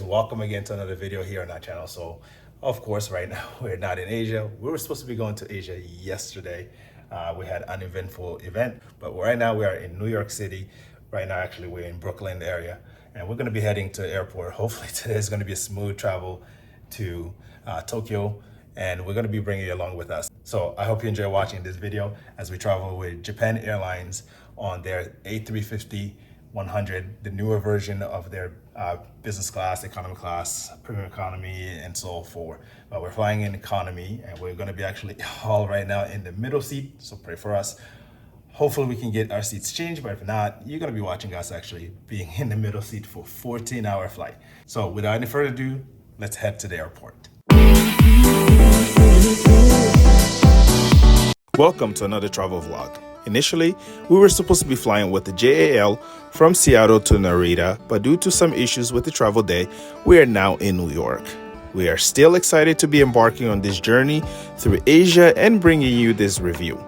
Welcome again to another video here on our channel. So of course right now we're not in Asia. We were supposed to be going to Asia yesterday. We had an uneventful event, but right now we are in New York City. Right now actually we're in Brooklyn area, and we're going to be heading to the airport. Hopefully today is going to be a smooth travel to Tokyo, and we're going to be bringing you along with us. So I hope you enjoy watching this video as we travel with Japan Airlines on their A350-100, the newer version of their business class, economy class, premium economy, and so forth. But we're flying in economy, and we're going to be actually all right now in the middle seat, so pray for us. Hopefully we can get our seats changed, but if not, you're going to be watching us actually being in the middle seat for a 14-hour flight. So without any further ado, let's head to the airport. Welcome to another travel vlog. Initially, we were supposed to be flying with the JAL from Seattle to Narita, but due to some issues with the travel day, we are now in New York. We are still excited to be embarking on this journey through Asia and bringing you this review.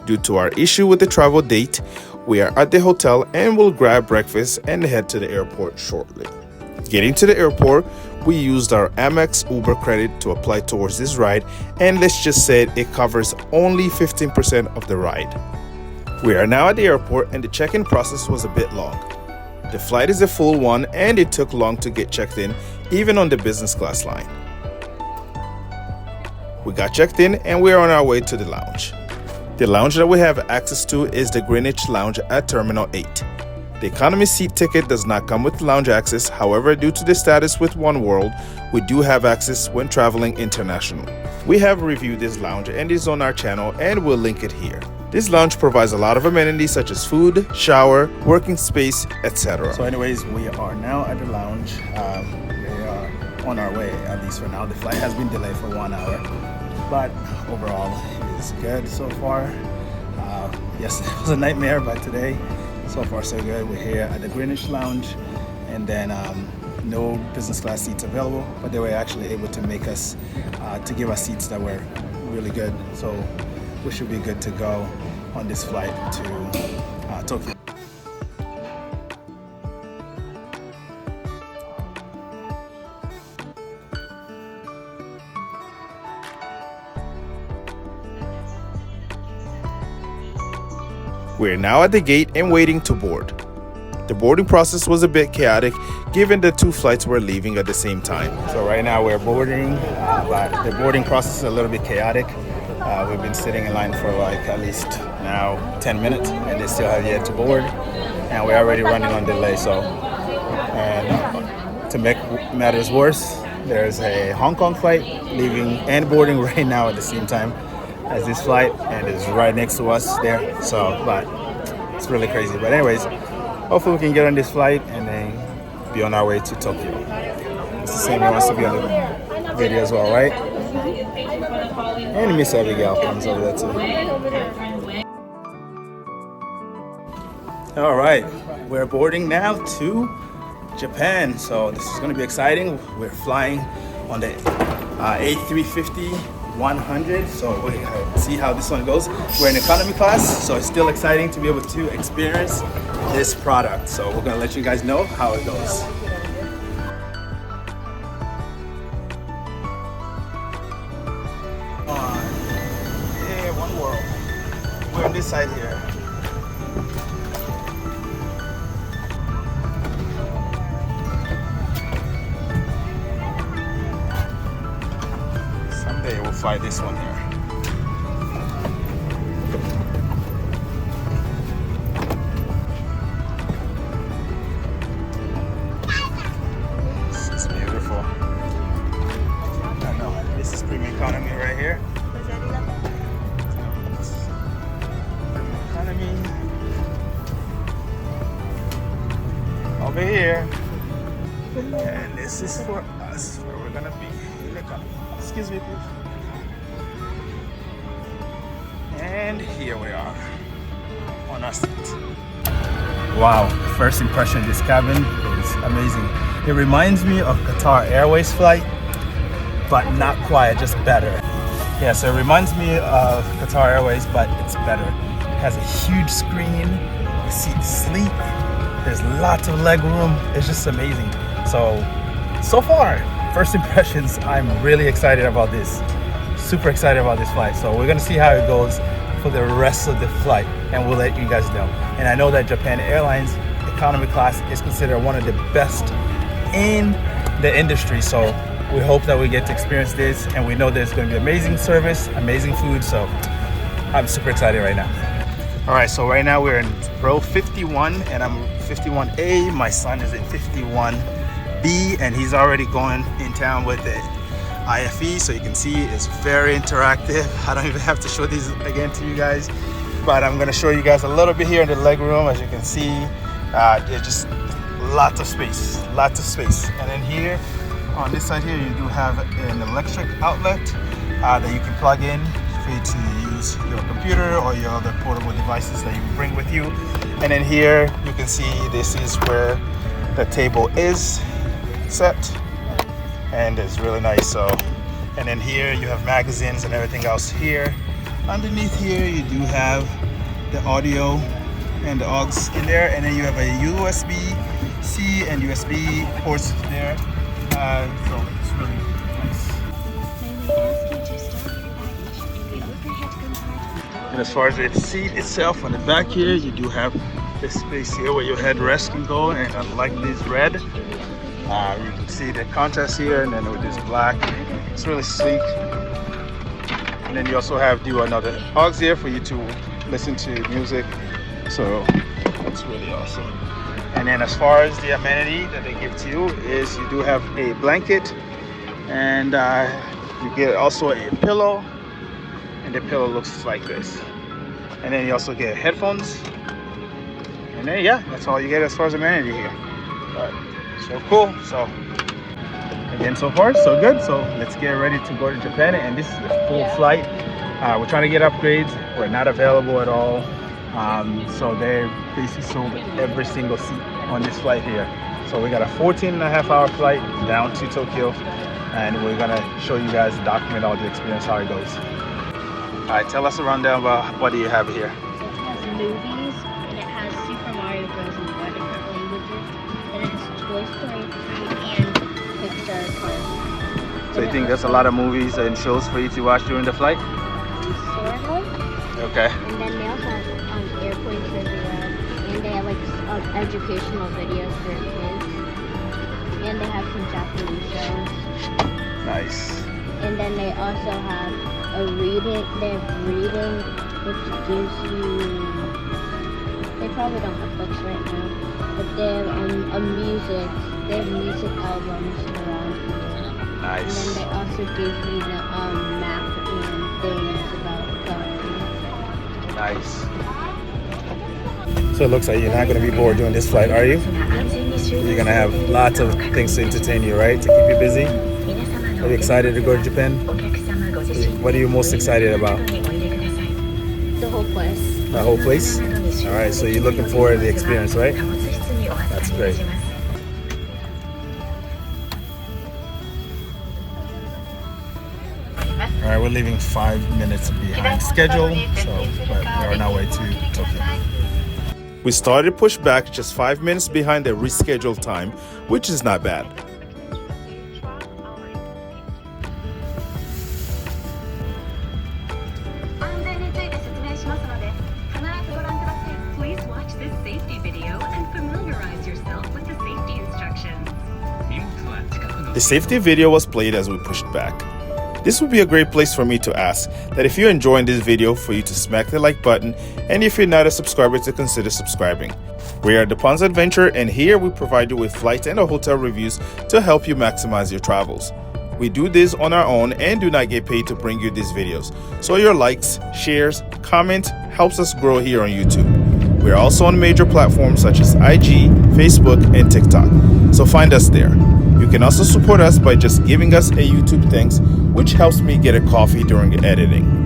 Due to our issue with the travel date, we are at the hotel and will grab breakfast and head to the airport shortly. Getting to the airport, we used our Amex Uber credit to apply towards this ride, and let's just say it covers only 15% of the ride. We are now at the airport, and the check-in process was a bit long. The flight is a full one, and it took long to get checked in, even on the business class line. We got checked in, and we are on our way to the lounge. The lounge that we have access to is the Greenwich Lounge at Terminal 8. The economy seat ticket does not come with lounge access. However, due to the status with One World, we do have access when traveling international. We have reviewed this lounge and it is on our channel, and we'll link it here. This lounge provides a lot of amenities such as food, shower, working space, etc. So anyways, we are now at the lounge. We are on our way, at least for now. The flight has been delayed for 1 hour, but overall it is good so far. Yes, it was a nightmare, but today so far so good. We're here at the Greenwich Lounge, and then no business class seats available, but they were actually able to make us to give us seats that were really good, so we should be good to go on this flight to Tokyo. We're now at the gate and waiting to board. The boarding process was a bit chaotic given the two flights were leaving at the same time. So right now we're boarding, but the boarding process is a little bit chaotic. We've been sitting in line for like at least now 10 minutes, and they still have yet to board, and we're already running on delay. So, and to make matters worse, there's a Hong Kong flight leaving and boarding right now at the same time as this flight, and it's right next to us there. So, but it's really crazy. But anyways, hopefully we can get on this flight and then be on our way to Tokyo. It's the same, he wants to be on the video as well, right? And Miss Abigail comes over there too. All right, we're boarding now to Japan. So this is going to be exciting. We're flying on the A350-100. So we're gonna see how this one goes. We're in economy class, so it's still exciting to be able to experience this product. So we're gonna let you guys know how it goes. One World. We're on this side here. Someday we'll fly this one here. This is beautiful. I know, this is premium economy right here. Economy over here, and this is for us where we're gonna be in the economy. Excuse me, please. And here we are on our seat. Wow, first impression of this cabin is amazing. It reminds me of Qatar Airways flight, but not quite, just better. Yeah, so it reminds me of Qatar Airways, but it's better. It has a huge screen, the seat's sleek, there's lots of leg room, it's just amazing. So so far, first impressions, I'm really excited about this. Super excited about this flight. So we're gonna see how it goes for the rest of the flight, and we'll let you guys know. And I know that Japan Airlines economy class is considered one of the best in the industry. So we hope that we get to experience this, and we know there's gonna be amazing service, amazing food. So I'm super excited right now. All right, so right now we're in row 51 and I'm 51A. My son is in 51B and he's already going in town with the IFE. So you can see it's very interactive. I don't even have to show these again to you guys, but I'm gonna show you guys a little bit here in the leg room. As you can see, there's just lots of space. And then here, on this side here, you do have an electric outlet that you can plug in for you to use your computer or your other portable devices that you bring with you. And then here you can see this is where the table is set, and it's really nice. So, and then here you have magazines and everything else here. Underneath here you do have the audio and the aux in there, and then you have a USB-C and USB ports there. So it's really nice. And as far as the seat itself, on the back here, you do have this space here where your headrest can go, and unlike this red, you can see the contrast here, and then with this black, it's really sleek. And then you also have another aux here for you to listen to music, so that's really awesome. And then as far as the amenity that they give to you is you do have a blanket, and you get also a pillow, and the pillow looks like this. And then you also get headphones, and then yeah, that's all you get as far as amenity here. But so cool. So again, so far so good. So let's get ready to go to Japan, and this is a full flight. We're trying to get upgrades. We're not available at all. So they basically sold every single seat on this flight here. So we got a 14.5-hour flight down to Tokyo, and we're gonna show you guys, document all the experience, how it goes. All right, tell us a rundown about what do you have here. It has movies, and it has Super Mario Bros. In 5 different languages, and it has Toy Story 3 and Pixar cars. So you think there's a lot of movies and shows for you to watch during the flight? Sort of. Okay. And then they also have airplane trivia, and they have like educational videos for kids, and they have some Japanese shows. Nice. And then they also have they have reading, which gives you, they probably don't have books right now, but they have they have music albums around here. Nice. And then they also give you the map and things about Tokyo. Nice. So it looks like you're not going to be bored during this flight, are you? You're going to have lots of things to entertain you, right? To keep you busy? Are you excited to go to Japan? What are you most excited about? The whole place. The whole place? All right, so you're looking forward to the experience, right? That's great. All right, we're leaving 5 minutes behind schedule, but we're on our way to Tokyo. We started Pushback just 5 minutes behind the rescheduled time, which is not bad. Please watch this safety video and familiarize yourself with the safety instructions. The safety video was played as we pushed back. This would be a great place for me to ask that if you're enjoying this video, for you to smack the like button, and if you're not a subscriber, to consider subscribing. We are Deplaning Adventure, and here we provide you with flight and hotel reviews to help you maximize your travels. We do this on our own and do not get paid to bring you these videos, so your likes, shares, comment helps us grow here on YouTube. We are also on major platforms such as IG, Facebook, and TikTok, so find us there. You can also support us by just giving us a YouTube thanks, which helps me get a coffee during editing.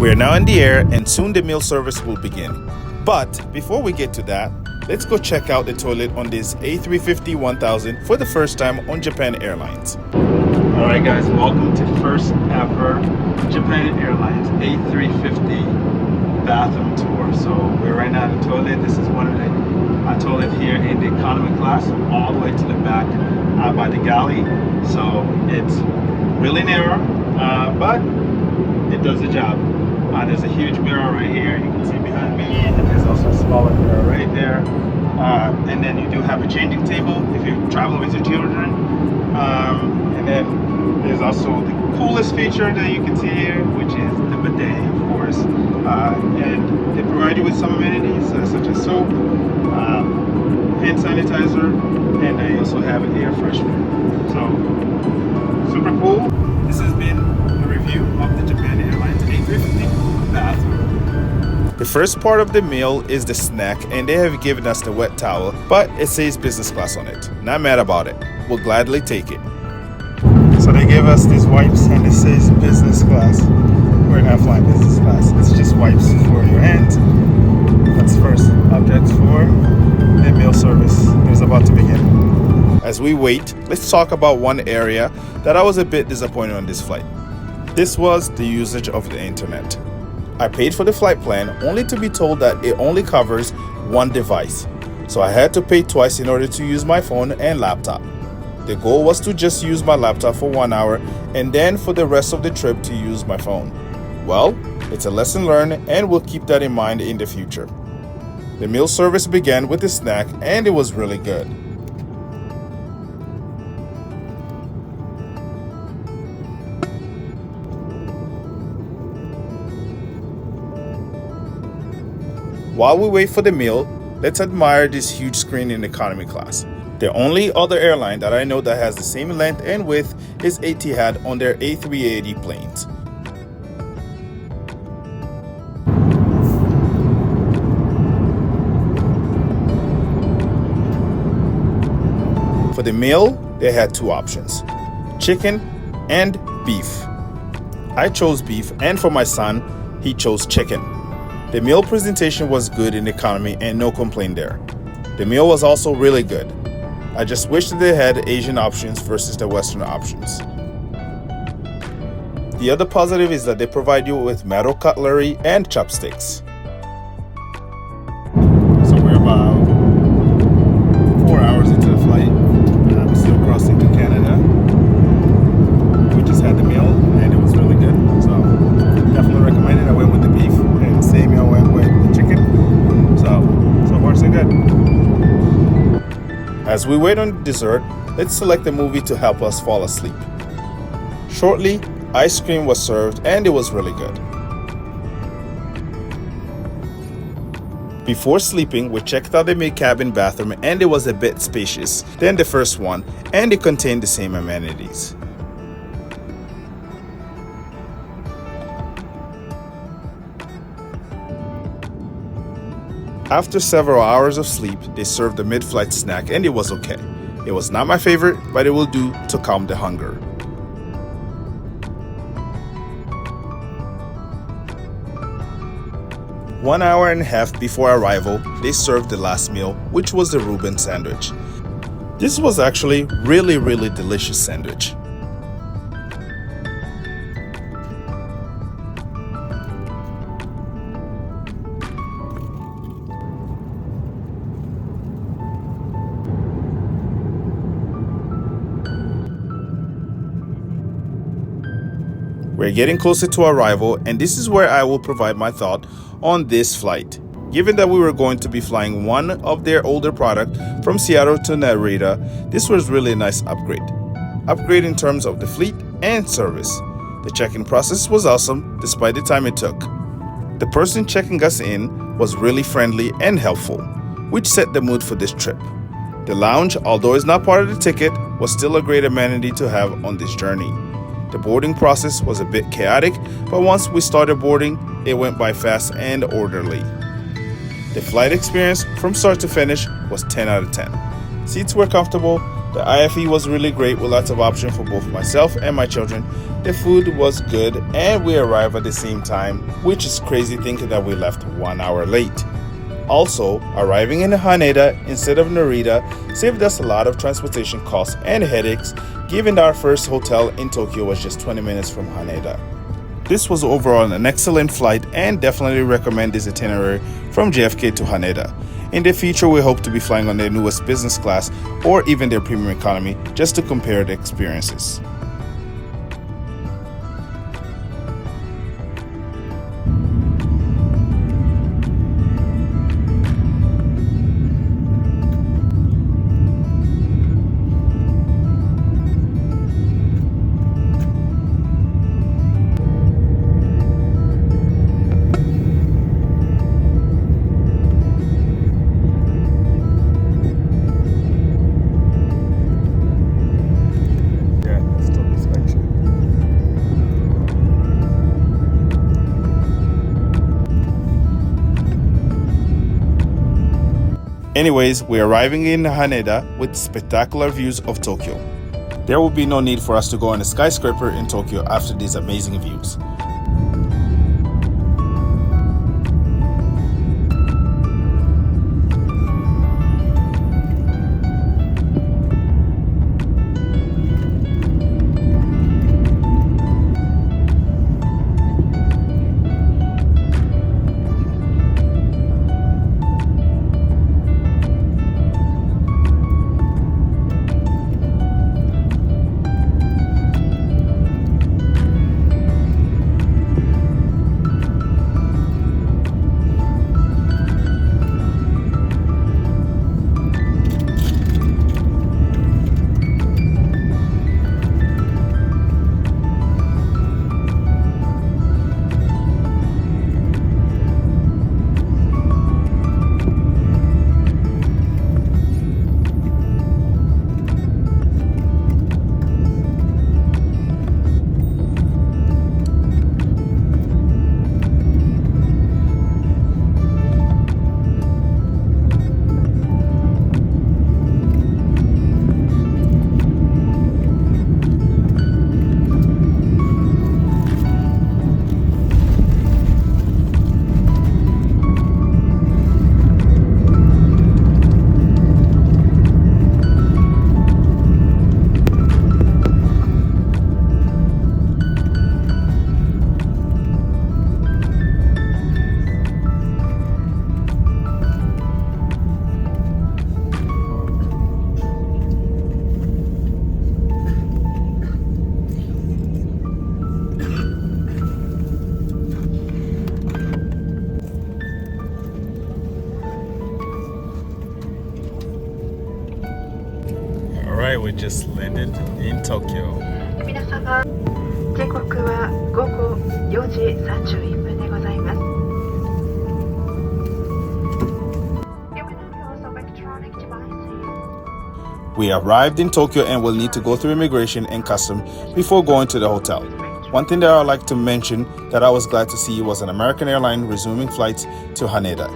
We are now in the air and soon the meal service will begin. But before we get to that, let's go check out the toilet on this A350-1000 for the first time on Japan Airlines. Alright guys, welcome to first ever Japan Airlines A350 bathroom tour. So we're right now in the toilet. This is one of the toilet here in the economy class, all the way to the back by the galley. So it's really narrow, but it does the job. There's a huge mirror right here, you can see behind me, and there's also a smaller mirror right there. And then you do have a changing table if you're traveling with your children. And then there's also the coolest feature that you can see here, which is the bidet, of course. And they provide you with some amenities such as soap, hand sanitizer, and they also have an air freshener. So, super cool. This has been a review of the Japan Airlines A350 bathroom. The first part of the meal is the snack, and they have given us the wet towel, but it says business class on it. Not mad about it. We'll gladly take it. So they gave us these wipes and it says business class. We're not flying business class. It's just wipes for your hands. That's first object for the meal service that is about to begin. As we wait, let's talk about one area that I was a bit disappointed on this flight. This was the usage of the internet. I paid for the flight plan only to be told that it only covers one device. So I had to pay twice in order to use my phone and laptop. The goal was to just use my laptop for 1 hour and then for the rest of the trip to use my phone. Well, it's a lesson learned and we'll keep that in mind in the future. The meal service began with a snack and it was really good. While we wait for the meal, let's admire this huge screen in economy class. The only other airline that I know that has the same length and width is Etihad on their A380 planes. For the meal, they had two options, chicken and beef. I chose beef, and for my son, he chose chicken. The meal presentation was good in economy and no complaint there. The meal was also really good. I just wish that they had Asian options versus the Western options. The other positive is that they provide you with metal cutlery and chopsticks. So we're about 4 hours into the flight. We're still crossing to Canada. We just had the meal and it was really good. So definitely recommend it. I went with the beef and Samuel went with the chicken. So far so good. As we wait on dessert, let's select a movie to help us fall asleep. Shortly, ice cream was served and it was really good. Before sleeping, we checked out the mid-cabin bathroom and it was a bit spacious than the first one and it contained the same amenities. After several hours of sleep, they served a mid-flight snack and it was okay. It was not my favorite, but it will do to calm the hunger. One hour and a half before arrival, they served the last meal, which was the Reuben sandwich. This was actually really delicious sandwich. We're getting closer to arrival, and this is where I will provide my thought on this flight. Given that we were going to be flying one of their older product from Seattle to Narita, this was really a nice upgrade. Upgrade in terms of the fleet and service. The check-in process was awesome despite the time it took. The person checking us in was really friendly and helpful, which set the mood for this trip. The lounge, although it's not part of the ticket, was still a great amenity to have on this journey. The boarding process was a bit chaotic, but once we started boarding, it went by fast and orderly. The flight experience from start to finish was 10 out of 10. Seats were comfortable, The IFE was really great with lots of options for both myself and my children. The food was good and we arrived at the same time, which is crazy thinking that we left 1 hour late. Also, arriving in Haneda instead of Narita saved us a lot of transportation costs and headaches, given that our first hotel in Tokyo was just 20 minutes from Haneda. This was overall an excellent flight and definitely recommend this itinerary from JFK to Haneda. In the future, we hope to be flying on their newest business class or even their premium economy just to compare the experiences. Anyways, we're arriving in Haneda with spectacular views of Tokyo. There will be no need for us to go on a skyscraper in Tokyo after these amazing views. Alright, we just landed in Tokyo. 皆様、時刻は午後4時31分でございます。We arrived in Tokyo and will need to go through immigration and custom before going to the hotel. One thing that I would like to mention that I was glad to see was an American airline resuming flights to Haneda.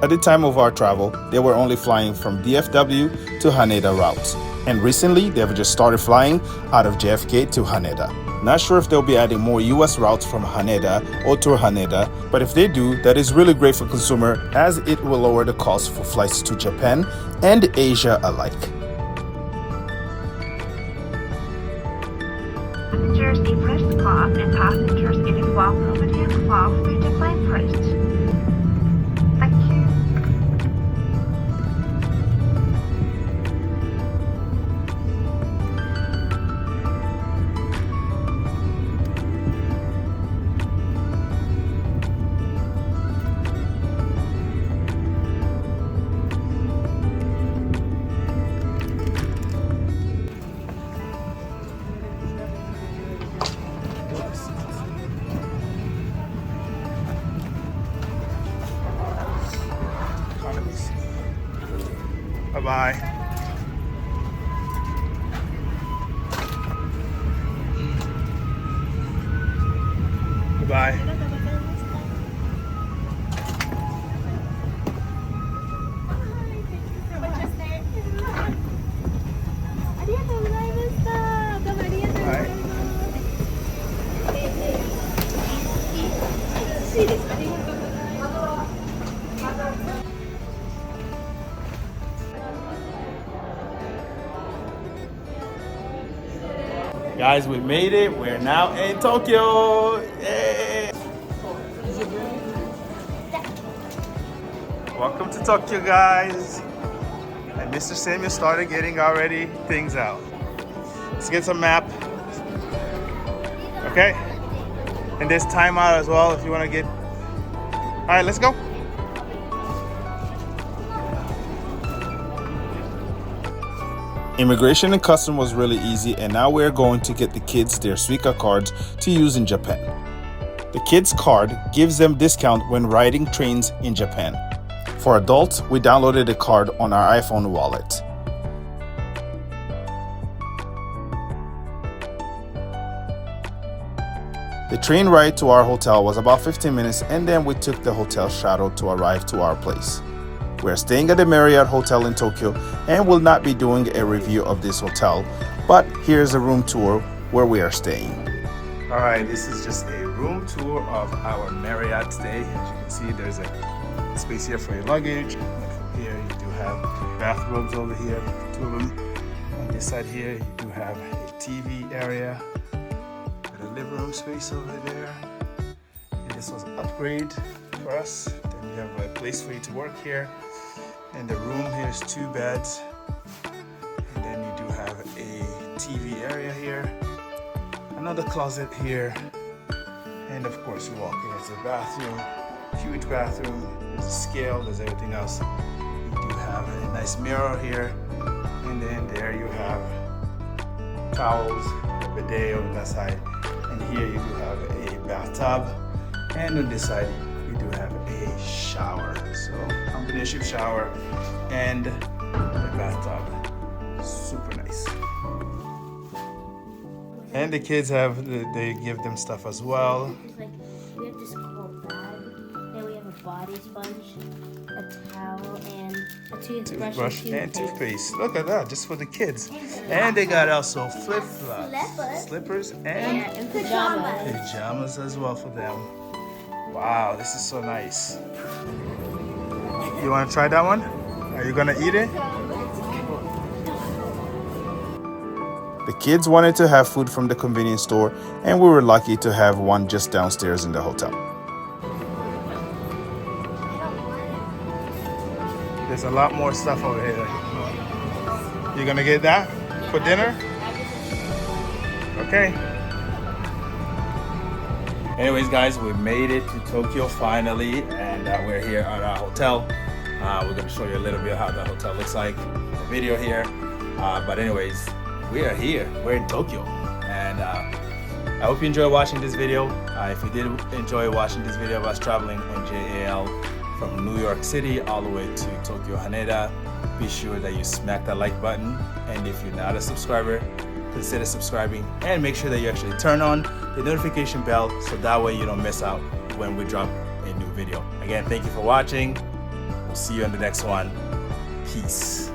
At the time of our travel, they were only flying from DFW to Haneda routes. And recently, they've just started flying out of JFK to Haneda. Not sure if they'll be adding more US routes from Haneda or to Haneda, but if they do, that is really great for consumer as it will lower the cost for flights to Japan and Asia alike. Passengers in first class and passengers in the 12th class will deploy first. Thank you. Bye-bye. Goodbye. Guys, we made it. We're now in Tokyo. Yay! Welcome to Tokyo, guys. And Mr. Samuel started getting already things out. Let's get some map. Okay? And there's timeout as well if you want to get. All right, let's go. Immigration and custom was really easy, and now we're going to get the kids their Suica cards to use in Japan. The kids card gives them discount when riding trains in Japan. For adults, we downloaded the card on our iPhone wallet. The train ride to our hotel was about 15 minutes, and then we took the hotel shuttle to arrive to our place. We're staying at the Marriott Hotel in Tokyo and will not be doing a review of this hotel, but here's a room tour where we are staying. All right, this is just a room tour of our Marriott stay. As you can see, there's a space here for your luggage. And from here, you do have bathrobes over here, 2 of them. On this side here, you do have a TV area with a living room space over there. And this was an upgrade for us. Then you have a place for you to work here. And the room here is 2 beds. And then you do have a TV area here. Another closet here. And of course you walk in, there's a bathroom, huge bathroom. There's a scale, there's everything else. You do have a nice mirror here. And then there you have towels, a bidet on that side. And here you do have a bathtub. And on this side, you do have a shower. So combination shower and a bathtub. Super nice. And the kids have, they give them stuff as well. Like, we have this cool bag, then we have a body sponge, a towel, and a toothbrush And toothpaste. Look at that, just for the kids. And they got also flip-flops, slippers, and pajamas as well for them. Wow, this is so nice. You want to try that one? Are you gonna eat it? The kids wanted to have food from the convenience store, and we were lucky to have one just downstairs in the hotel. There's a lot more stuff over here. You gonna get that for dinner? Okay. Anyways, guys, we made it to Tokyo finally, and we're here at our hotel. We're gonna show you a little bit how the hotel looks like in the video here. But anyways, we are here. We're in Tokyo, and I hope you enjoy watching this video. If you did enjoy watching this video of us traveling on JAL from New York City all the way to Tokyo Haneda, be sure that you smack that like button. And if you're not a subscriber, consider subscribing, and make sure that you actually turn on the notification bell so that way you don't miss out when we drop a new video. Again, thank you for watching. We'll see you in the next one. Peace.